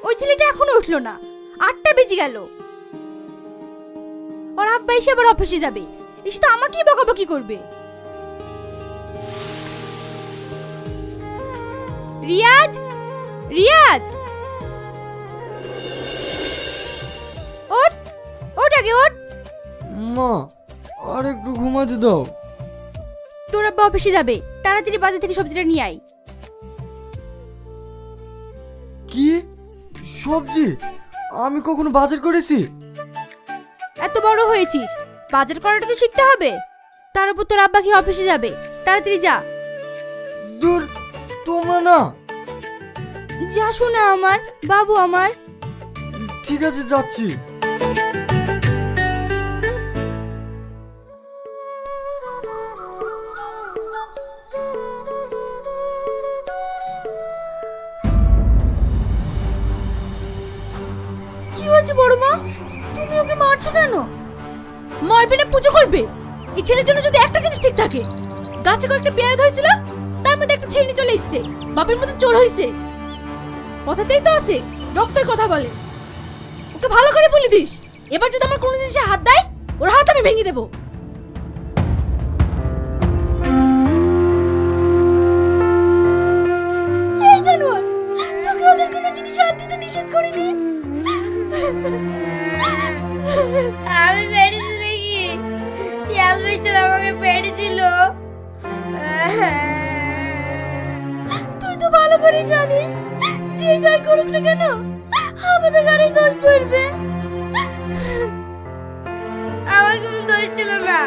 ওই ছেলেটা এখনো উঠলো না, 8টা বেজে গেল। ওর আব্বা এসে আবার অফিসে যাবে, এসে তো আমাকেই বকাবকি করবে। রিয়াজ, রিয়াজ, ওঠ, ওঠ আগে ওঠ। মা, আর একটু ঘুমাতে দাও। তোর আব্বা অফিসে যাবে, তাড়াতাড়ি বাজার থেকে সবজিটা নিয়ে আয়। কি সবজি? আমি কখনো বাজার করেছি? এত বড় হয়েছিস, বাজার করাটা তো শিখতে হবে। তার উপর তোর আব্বা কি অফিসে যাবে, তাড়াতাড়ি যা। দূর, তোমরা না। যা শোনা আমার বাবু আমার। ঠিক আছে, যাচ্ছি। কি হয়েছে বড় মা, তুমি ওকে মারছো কেন? মারবে না পুজো করবে? এই ছেলের জন্য যদি একটা জিনিস ঠিক থাকে, গাছে কয়েকটা পেয়ারা ধরেছিল, তার মধ্যে একটা ছেড়ে চলে এসেছে, বাপের মতো চোর হয়েছে। কথাতেই তো আছে, রক্তের কথা বলে। ওকে ভালো করে বলে দিস, এবার যদি আমার কোনো জিনিসে হাত দেয়, ওর হাত আমি ভেঙে দেবো। এই জানোয়ার, তোকে ওদের কোনো জিনিসে হাত দিতে নিষেধ করিনি। আমি পেরেছি নাকি? অ্যালবেস্টার আমাকে পেরেছিল। তুই তো ভালো করে জানিস, যে যাই করুক না কেন, আমাদের গাড়ি দোষ পড়বে। আমার কোনো দোষ ছিল না,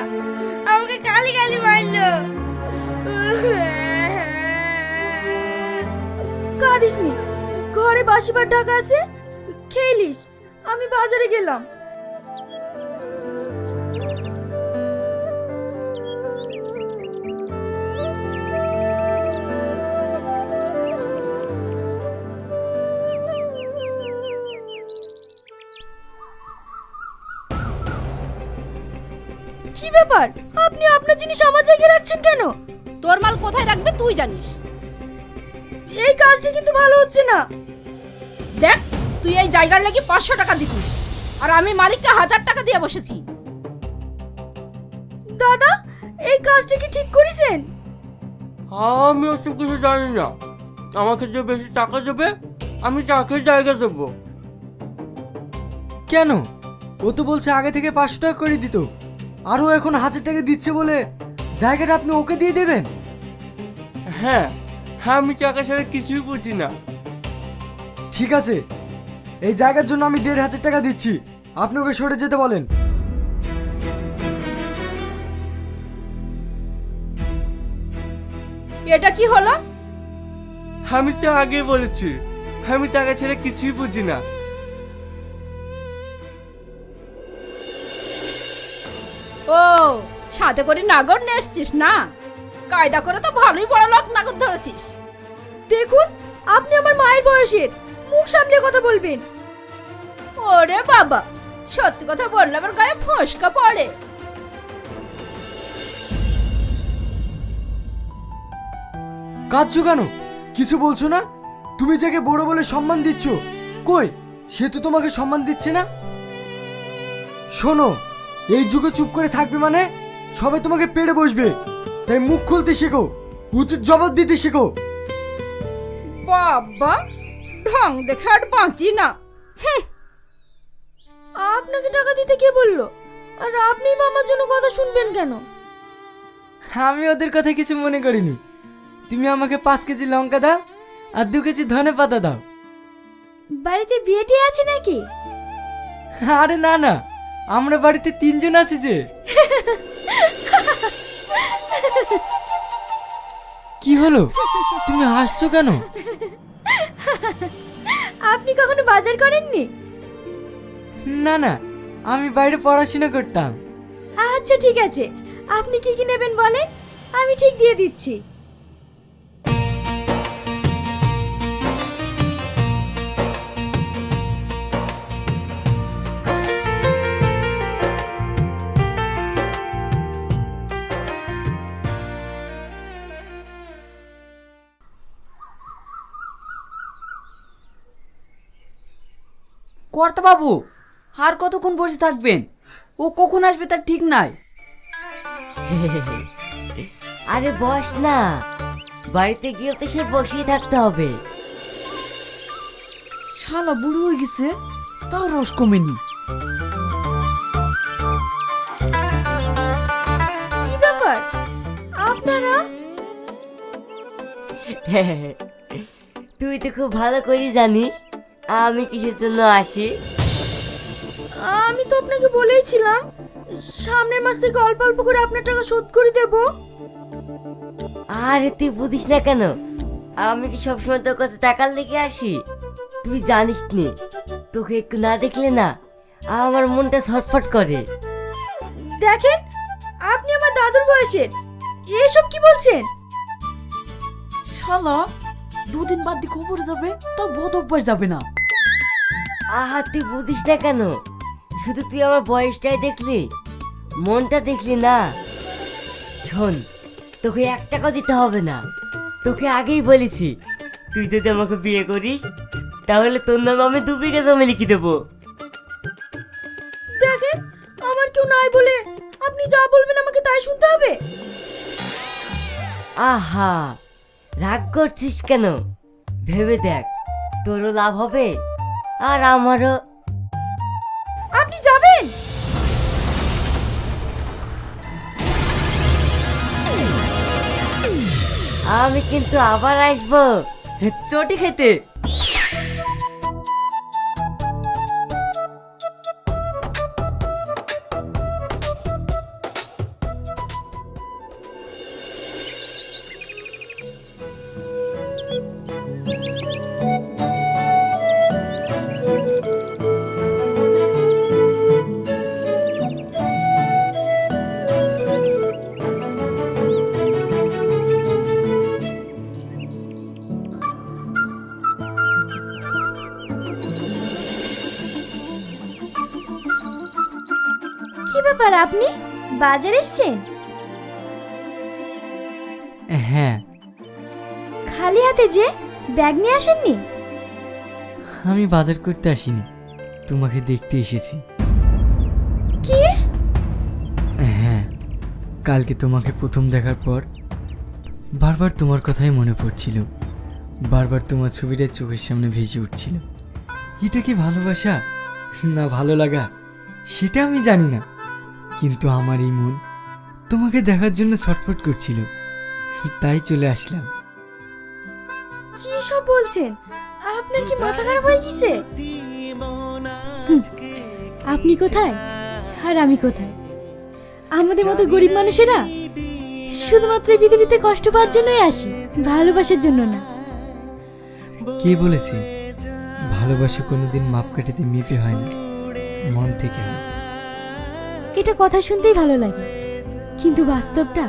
আমাকে গালি গালি মারলো। কাঁদিস নি, ঘরে বাসি ভাত ঢাকা আছে, খেলিস। আমি বাজারে গেলাম। কি ব্যাপার, আপনি আপনার জিনিস আমার জায়গায় রাখছেন কেন? তোর মাল কোথায় রাখবে তুই জানিস। এই কাজটা কিন্তু ভালো হচ্ছে না। দেখ, তুই এই জায়গার লাগি 500 টাকা দিবি, আর আমি মালিককে 1000 টাকা দিয়ে বসেছি। দাদা, এই কাজটা কি ঠিক করেছেন? আমি ওসব কিছু জানি না। আমাকে যে বেশি টাকা দেবে, আমি তাকে জায়গা দেবো। কেন? ও তো বলছে আগে থেকে 500 টাকা করে দিত, আরও এখন 1000 টাকা দিচ্ছে বলে জায়গাটা আপনি ওকে দিয়ে দেবেন? হ্যাঁ হ্যাঁ, আমি টাকা ছাড়া কিছুই বুঝি না। ঠিক আছে, এই জায়গার জন্য আমি 1500 টাকা দিচ্ছি, আপনি ওকে সরে যেতে বলেন। এটা কি হলো? আমি তো আগে বলেছি, আমি টাকা ছাড়া কিছুই বুঝি না। ও, সাথে করে নাগর নিয়ে এসছিস না? কায়দা করে তো ভালোই বড় লোক নাগর ধরেছিস। দেখুন, আপনি আমার মায়ের বয়সের, মুখ সামলে কথা বলবেন। ওরে বাবা, সত্যি কথা বললে আমার গায়ে ফসকা পড়ে। কাঁদছো কেন? কিছু বলছো না? তুমি যাকে বড় বলে সম্মান দিচ্ছ, কই সে তো তোমাকে সম্মান দিচ্ছে না। শোনো, এই যুগে চুপ করে থাকবে মানে সবাই তোমাকে পেড়ে বসবে, তাই মুখ খুলতে শেখো, উচিত জবাব দিতে শেখো। বাবা, ঢং দেখে আর বাঁচি না। আপনাকে টাকা দিতে কে বললো? আর আপনি মামার জন্য কথা শুনবেন কেন? আমি ওদের কথা কিছু মনে করিনি। তুমি আমাকে 5 কেজি লঙ্কা দাও আর 2 কেজি ধনে পাতা দাও। বাড়িতে বিয়েটি আছে নাকি? আরে না না, আমরা বাড়িতে 3 জন আছি যে। কি হলো, তুমি হাসছো কেন? আপনি কখনো বাজার করেননি? না না, আমি বাইরে পড়াশোনা করতাম। আচ্ছা ঠিক আছে, আপনি কি কি নেবেন বলেন, আমি ঠিক দিয়ে দিচ্ছি। কর্তা বাবু, আর কতক্ষণ বসে থাকবেন? ও কখন আসবে তার ঠিক নাই। আরে বস না, বাড়িতে গিয়ে তো সে বসেই থাকতে হবে। শালা বুড়ো হয়ে গেছে, তাও রস কমেনি। কি ব্যাপার আপনারা? তুই তো খুব ভালো করে জানিস আমি কিসের জন্য আসি। আমি তো আপনাকে বলেইছিলাম সামনের মাস থেকে অল্প অল্প করে আপনার টাকা শোধ করে দেব। আরে তুই বুঝিস না কেন, আমি কি সবসময় তোর কাছে টাকার লেগে আসি? তুই জানিস নি, তোকে একটু না দেখলে না আমার মনটা ছটফট করে। দেখেন আপনি আমার দাদুর বয়সের, এসব কি বলছেন? শালা দুদিন বাদ দিয়ে খবরে যাবে, তাও বদ অভ্যাস যাবে না। আহা তুই বুঝিস না কেন, শুধু তুই আমার বয়সটাই দেখলি, মনটা দেখলি না। শোন, তোকে 1 টাকা দিতে হবে না, তোকে আগেই বলেছি তুই যদি আমাকে বিয়ে করিস তাহলে তোর নামে আমি 2 বিঘা জমি লিখে দেবো। দেখেন আমার কেউ নাই বলে আপনি যা বলবেন আমাকে তাই শুনতে হবে? আহা রাগ করছিস কেন? ভেবে দেখ, তোরও লাভ হবে আর আমারও। আপনি যাবেন? আমি কিন্তু আবার আসবো চটি খেতে। কি ব্যাপার আপনি বাজারে এসেছেন? হ্যাঁ, খালি হাতে যে, ব্যাগ নিয়ে আসেননি? আমি বাজার করতে আসিনি, তোমাকে দেখতে এসেছি। কি? হ্যাঁ, কালকে তোমাকে প্রথম দেখার পর বারবার তোমার কথাই মনে পড়ছিল, বারবার তোমার ছবিটা চোখের সামনে ভেসে উঠছিল। এটা কি ভালোবাসা না ভালো লাগা সেটা আমি জানি না, কিন্তু আমার এই মন তোমাকে দেখার জন্য ছটফট করছিল, তাই চলে আসলাম। কি সব বলছেন? আপনার কি মাথা খারাপ হয়ে গেছে? আপনি কোথায় আর আমি কোথায়? আমাদের মতো গরিব মানুষেরা শুধুমাত্র এই পৃথিবীতে কষ্ট পাওয়ার জন্যই আসি, ভালোবাসার জন্য না। কে বলেছে ভালোবাসা কোনোদিন মাপ কাটাতে মেপে হয় না, মন থেকে হয়? এটা কথা শুনতেই ভালো লাগে, কিন্তু বাস্তবটা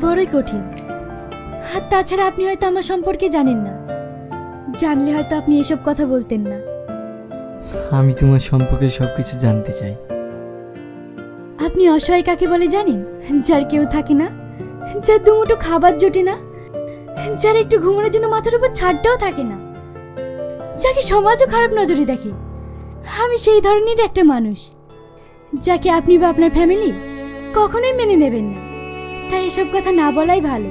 বড়ই কঠিন। আর তাছাড়া আপনি হয়তো আমার সম্পর্কে জানেন না, জানলে হয়তো আপনি এসব কথা বলতেন না। আমি তোমার সম্পর্কে সবকিছু জানতে চাই। আপনি অসহায় কাকে বলে জানেন? যার কেউ থাকে না, যার দুমুঠো খাবার জোটে না, যার একটু ঘুমানোর জন্য মাথার উপর ছাদটাও থাকে না, যাকে সমাজও খারাপ নজরে দেখে। আমি সেই ধরনের একটা মানুষ, যাকে আপনি বা আপনার ফ্যামিলি কখনোই মেনে নেবেন না। তাই এসব কথা না বলাই ভালো।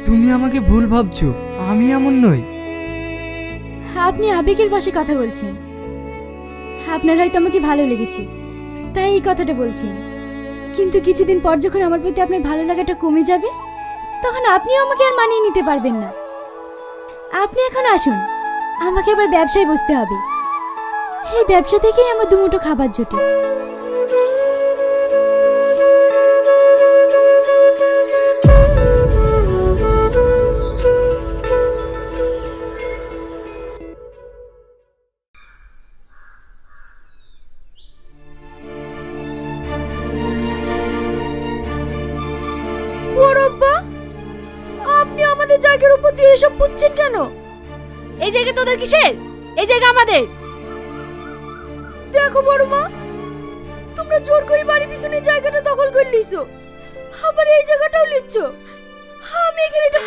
তুমি আমাকে ভুল ভাবছো, আমি এমন নই। আপনি আবেগের বশে কথা বলছেন। আপনার হয়তো আমাকে ভালো লেগেছে, তাই এই কথাটা বলছেন, কিন্তু কিছুদিন পর যখন আমার প্রতি আপনার ভালো লাগাটা কমে যাবে, তখন আপনিও আমাকে আর মানিয়ে নিতে পারবেন না। আপনি এখন আসুন, আমাকে এবার ব্যবসায় বসতে হবে। এই ব্যবসা থেকেই আমার দুমুঠো খাবার জোটে। আপনি আমাদের জায়গার উপর দিয়ে এসব পুচ্ছেন কেন? এই জায়গা তোদের কিসের? এই জায়গা আমাদের। দেখো বড় মা, তোমরা জোর করে বাড়ির পিছনে জায়গাটা দখল করে লিছো, আবার এই জায়গাটাও লিচ্ছ। আমি এখানে এটা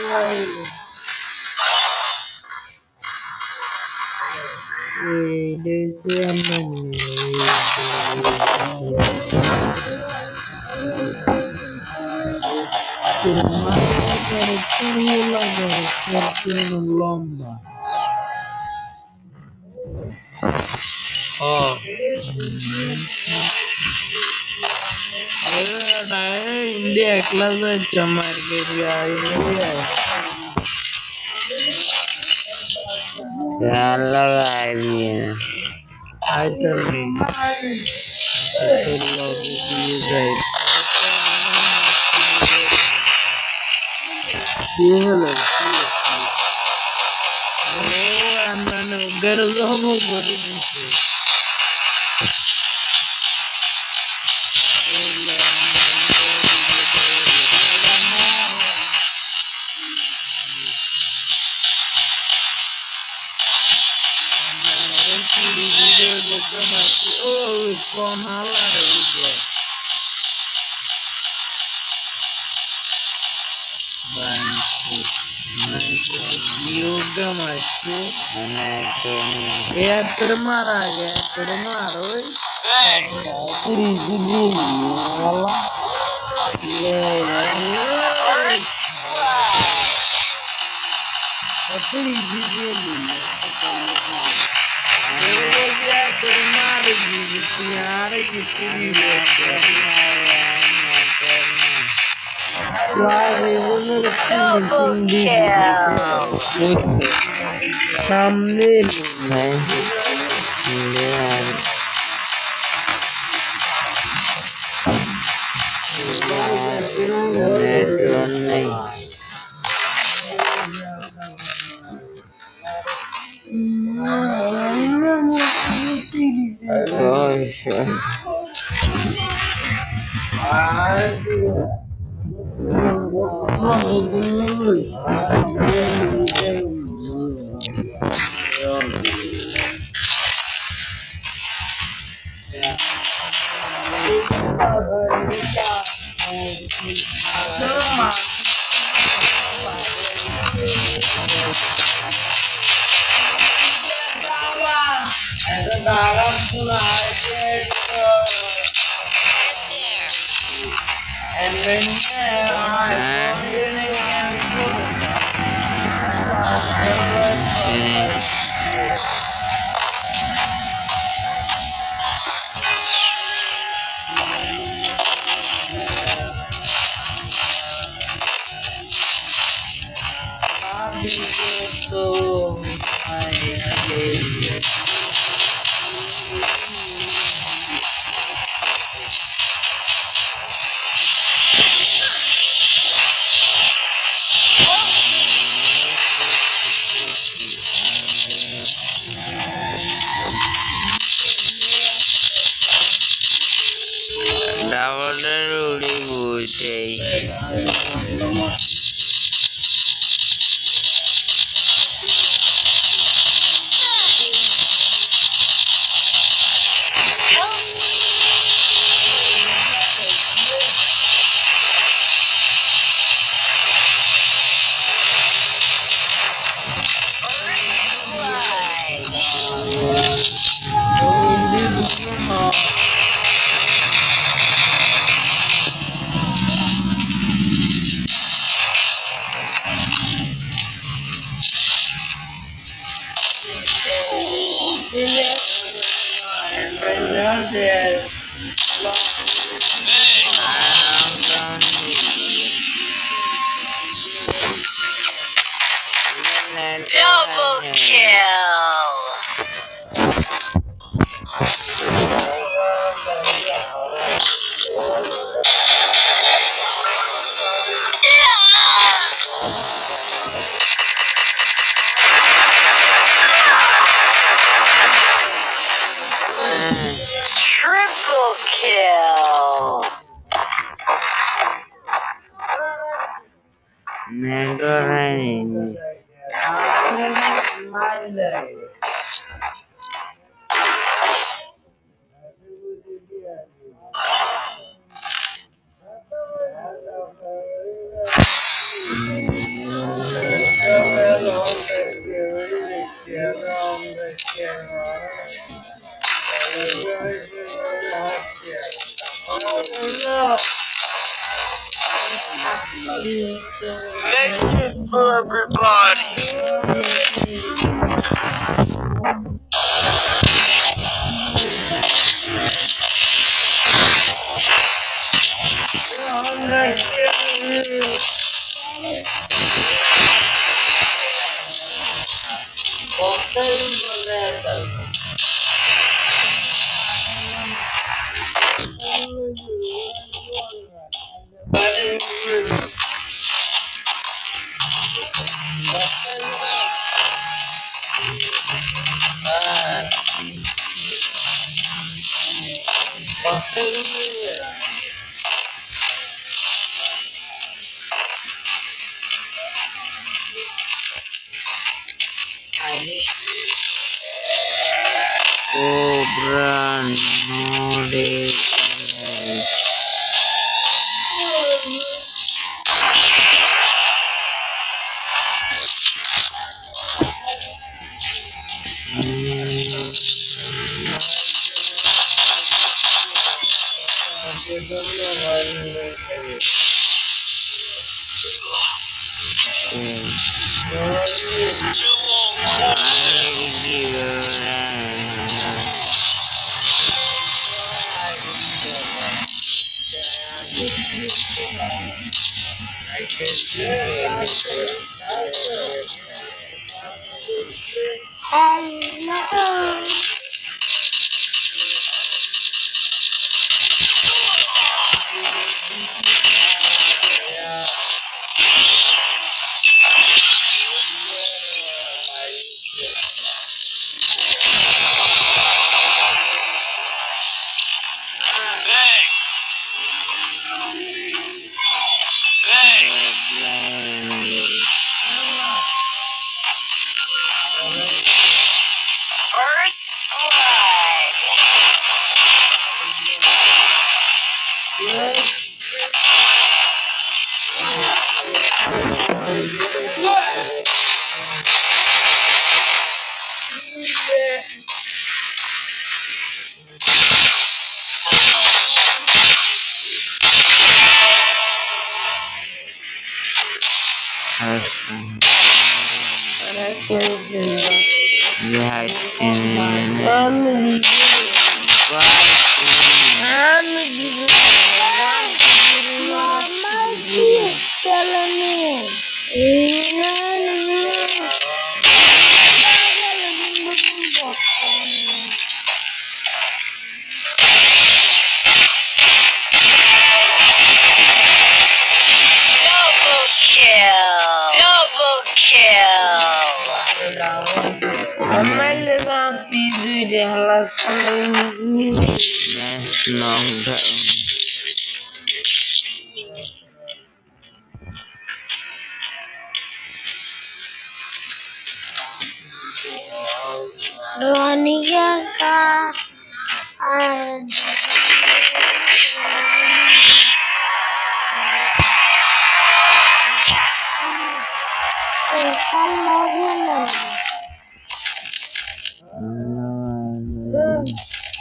India একলা যাচ্ছে মার্কেট मारा गया मारो सामने Double kill. Triple kill. Cobra Nore. First blood. Double kill. Double kill. That's knockdown.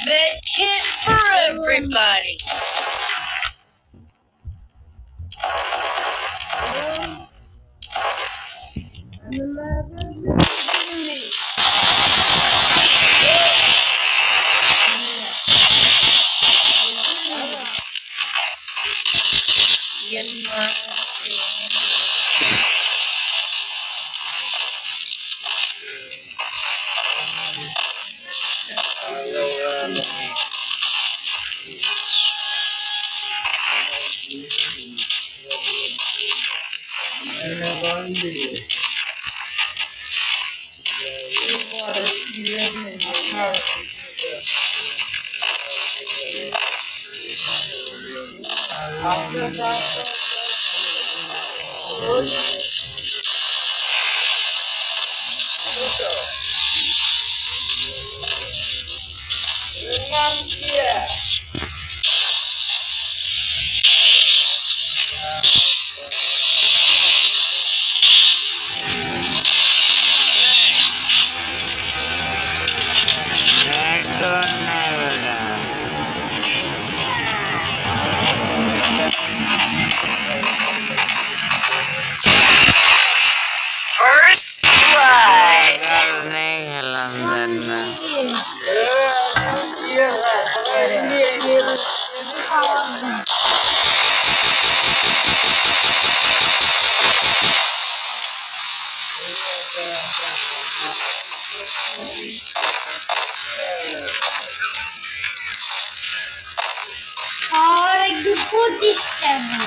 Med kit for everybody. First blood. কারণে খেলাম জানি না। আর একটু 25 টাকা